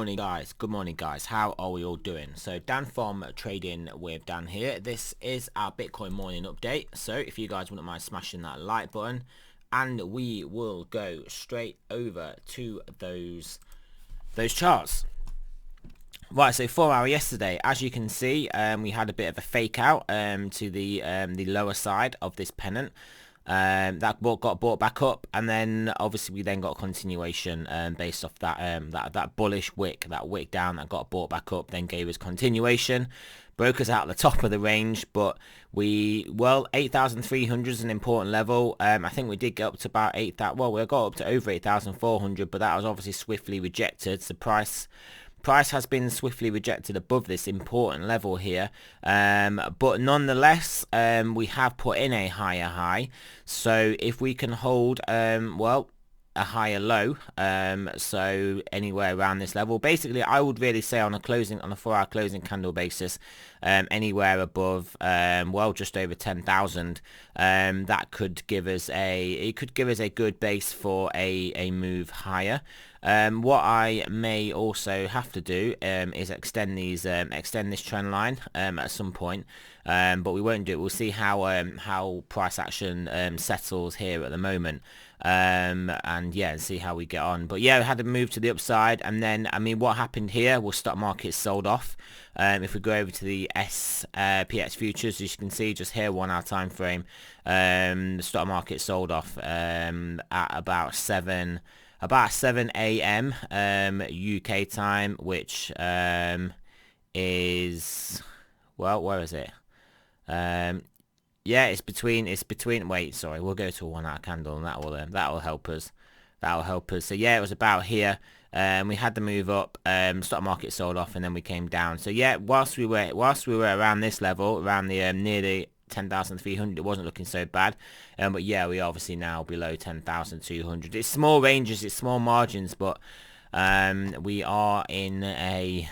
morning guys, how are we all doing? So Dan from Trading with Dan here. This is our Bitcoin morning update, so if you guys wouldn't mind smashing that like button, and we will go straight over to those charts. Right, so 4 hour yesterday, as you can see, we had a bit of a fake out to the lower side of this pennant. That got bought back up, and then obviously we then got a continuation based off that bullish wick, that wick down that got bought back up, then gave us continuation, broke us out at the top of the range. But 8,300 is an important level. I think we did get up to about 8,000. Well, we got up to over 8,400, but that was obviously swiftly rejected. So price has been swiftly rejected above this important level here, but nonetheless we have put in a higher high. So if we can hold a higher low, so anywhere around this level, basically I would really say on a 4-hour closing candle basis, anywhere above just over 10,000, that could give us a good base for a move higher. What I may also have to do is extend this trend line at some point, but we won't do it. We'll see how price action settles here at the moment, and yeah, see how we get on. But yeah, we had a move to the upside, and then what happened here? Well, stock market sold off. If we go over to the SPX futures, as you can see just here, 1 hour time frame, the stock market sold off at about 7 a.m. UK time, which is, well, where is it? Yeah, it's between. Wait, sorry, we'll go to a 1 hour candle, and that will help us. So yeah, it was about here. We had the move up. Stock market sold off, and then we came down. So yeah, whilst we were around this level, around the near the 10,300, it wasn't looking so bad, but yeah, we obviously now below 10,200. It's small ranges, it's small margins, but we are in a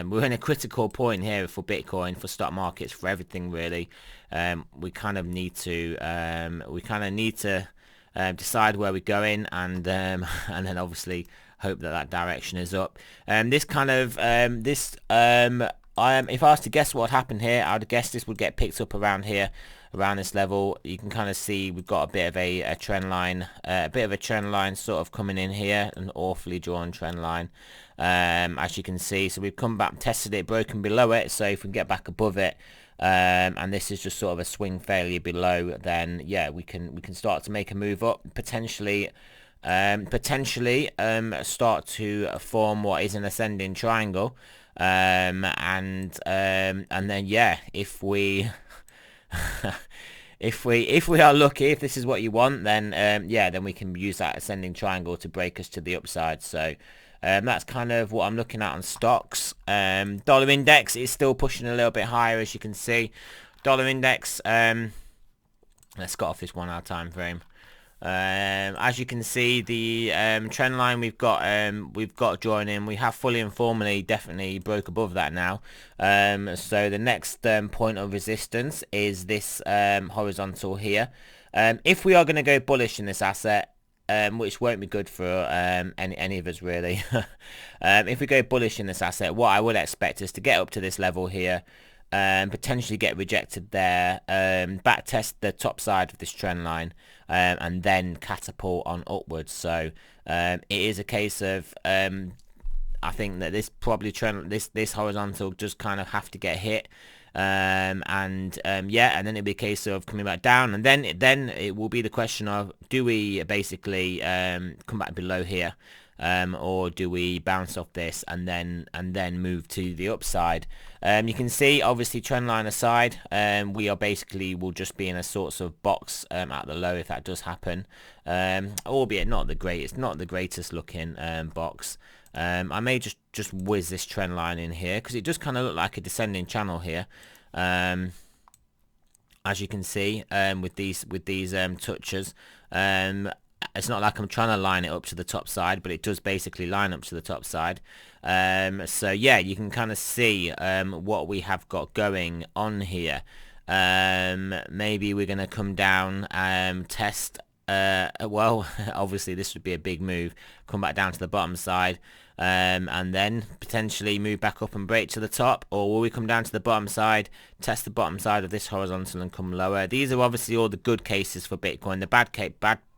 we're in a critical point here for Bitcoin, for stock markets, for everything really. We kind of need to decide where we're going, and then obviously hope that direction is up. If I was to guess what happened here, I would guess this would get picked up around here, around this level. You can kind of see we've got a bit of a trend line, sort of coming in here, an awfully drawn trend line, as you can see. So we've come back, tested it, broken below it. So if we can get back above it, and this is just sort of a swing failure below, then yeah, we can start to make a move up, potentially start to form what is an ascending triangle. And then yeah, if we if we are lucky, if this is what you want, then yeah, then we can use that ascending triangle to break us to the upside. So that's kind of what I'm looking at on stocks. Dollar index is still pushing a little bit higher, as you can see. Dollar index, let's get off this 1 hour time frame. As you can see, the trend line we've got joining, we have fully and formally definitely broke above that now. So the next point of resistance is this horizontal here. If we are going to go bullish in this asset, which won't be good for any of us really, if we go bullish in this asset, what I would expect is to get up to this level here, potentially get rejected there, back test the top side of this trend line, and then catapult on upwards. So it is a case of I think that this horizontal just kind of have to get hit, yeah, and then it'll be a case of coming back down, and then it will be the question of, do we basically come back below here, or do we bounce off this and then move to the upside? You can see, obviously, trend line aside, we are basically will just be in a sort of box at the low if that does happen, albeit not the greatest looking box. I may just whiz this trend line in here, because it does kind of look like a descending channel here, as you can see, with these touches. It's not like I'm trying to line it up to the top side, but it does basically line up to the top side. So yeah, you can kind of see what we have got going on here. Maybe we're going to come down, test, well, obviously this would be a big move, come back down to the bottom side, and then potentially move back up and break to the top, or will we come down to the bottom side, test the bottom side of this horizontal and come lower? These are obviously all the good cases for Bitcoin.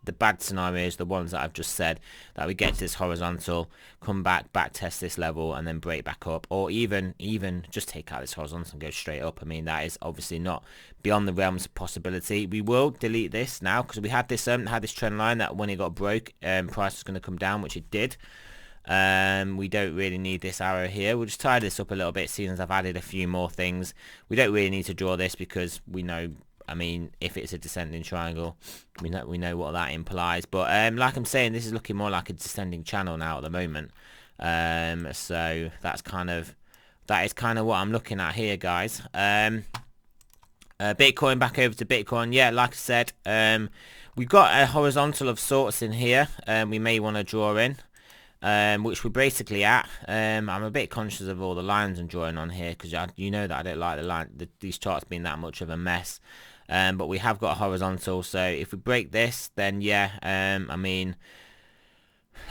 The bad scenarios, the ones that I've just said, that we get to this horizontal, come back test this level, and then break back up, or even just take out this horizontal and go straight up. I mean, that is obviously not beyond the realms of possibility. We will delete this now because we had this trend line that when it got broke, price was going to come down, which it did. We don't really need this arrow here. We'll just tie this up a little bit, seeing as I've added a few more things. We don't really need to draw this because we know, I mean, if it's a descending triangle, we know what that implies. But like I'm saying, this is looking more like a descending channel now at the moment. So that is kind of what I'm looking at here, guys. Bitcoin, back over to Bitcoin. Yeah, like I said, we've got a horizontal of sorts in here. We may want to draw in. Which we're basically at. I'm a bit conscious of all the lines I'm drawing on here because you know that I don't like these charts being that much of a mess. But we have got a horizontal, so if we break this, then yeah, I mean,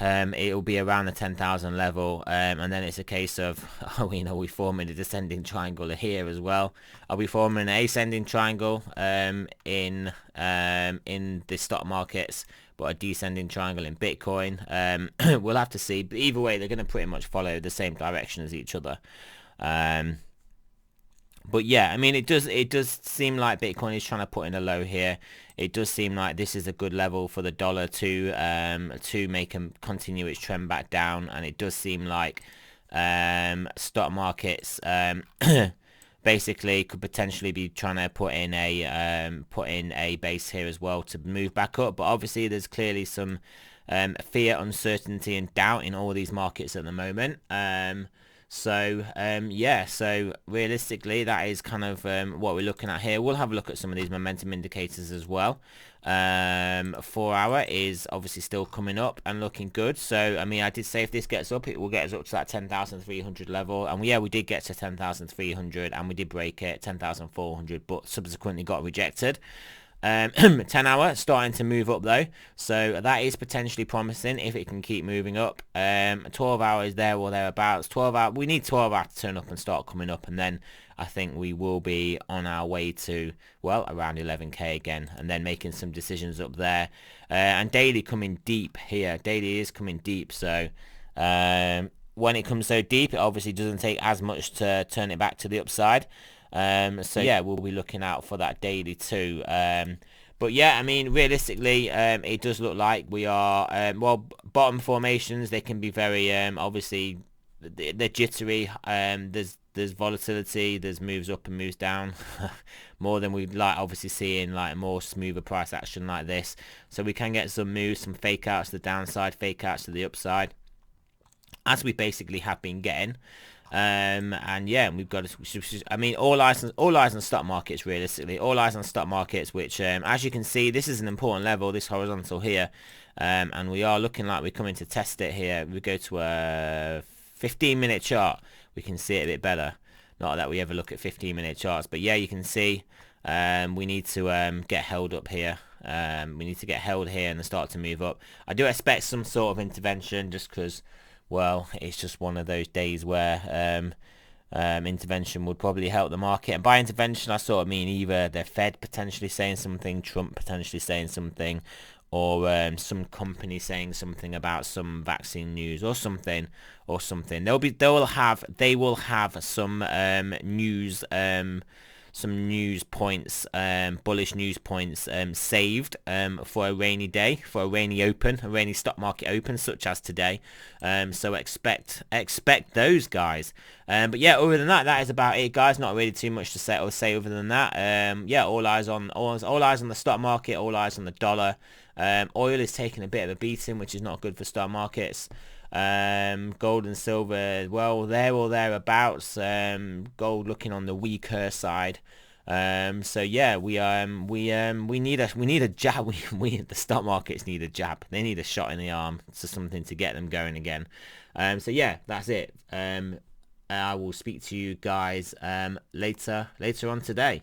it'll be around the 10,000 level, and then it's a case of, are we forming a descending triangle here as well? Are we forming an ascending triangle in the stock markets, but a descending triangle in Bitcoin? We'll have to see, but either way, they're going to pretty much follow the same direction as each other. But yeah, I mean, it does seem like Bitcoin is trying to put in a low here. It does seem like this is a good level for the dollar to make and continue its trend back down, and it does seem like stock markets basically could potentially be trying to put in a base here as well to move back up. But obviously, there's clearly some fear, uncertainty, and doubt in all these markets at the moment. Yeah, so realistically, that is kind of what we're looking at here. We'll have a look at some of these momentum indicators as well. 4 hour is obviously still coming up and looking good. So, I mean, I did say if this gets up, it will get us up to that 10,300 level. And yeah, we did get to 10,300 and we did break it, 10,400, but subsequently got rejected. 10 hour starting to move up though, so that is potentially promising if it can keep moving up. 12 hours there or thereabouts. 12 hour, we need 12 hour to turn up and start coming up, and then I think we will be on our way to, well, around 11k again, and then making some decisions up there. And daily coming deep here. Daily is coming deep, so when it comes so deep, it obviously doesn't take as much to turn it back to the upside. So yeah, we'll be looking out for that daily too. But yeah, I mean, realistically, it does look like we are, well, bottom formations, they can be very, obviously, they're jittery. There's volatility, there's moves up and moves down, more than we'd like, obviously seeing like more smoother price action like this. So we can get some moves, some fake outs to the downside, fake outs to the upside, as we basically have been getting. And yeah, we've got to, I mean, all eyes on stock markets, realistically, all eyes on stock markets, which as you can see, this is an important level, this horizontal here, and we are looking like we're coming to test it here. We go to a 15-minute chart, we can see it a bit better. Not that we ever look at 15-minute charts, but yeah, you can see we need to get held up here. We need to get held here and start to move up. I do expect some sort of intervention, just because, well, it's just one of those days where intervention would probably help the market. And by intervention, I sort of mean either the Fed potentially saying something, Trump potentially saying something, or some company saying something about some vaccine news or something. They will have some news. Some news points, bullish news points saved for a rainy day, for a rainy stock market open such as today. So expect those, guys. But yeah, other than that, that is about it, guys. Not really too much to say other than that. Yeah, all eyes on the stock market, all eyes on the dollar. Oil is taking a bit of a beating, which is not good for stock markets. Gold and silver, well, there or thereabouts. Gold looking on the weaker side. So yeah, we need a jab. The stock markets need a jab. They need a shot in the arm, so something to get them going again. So yeah, that's it. I will speak to you guys later on today.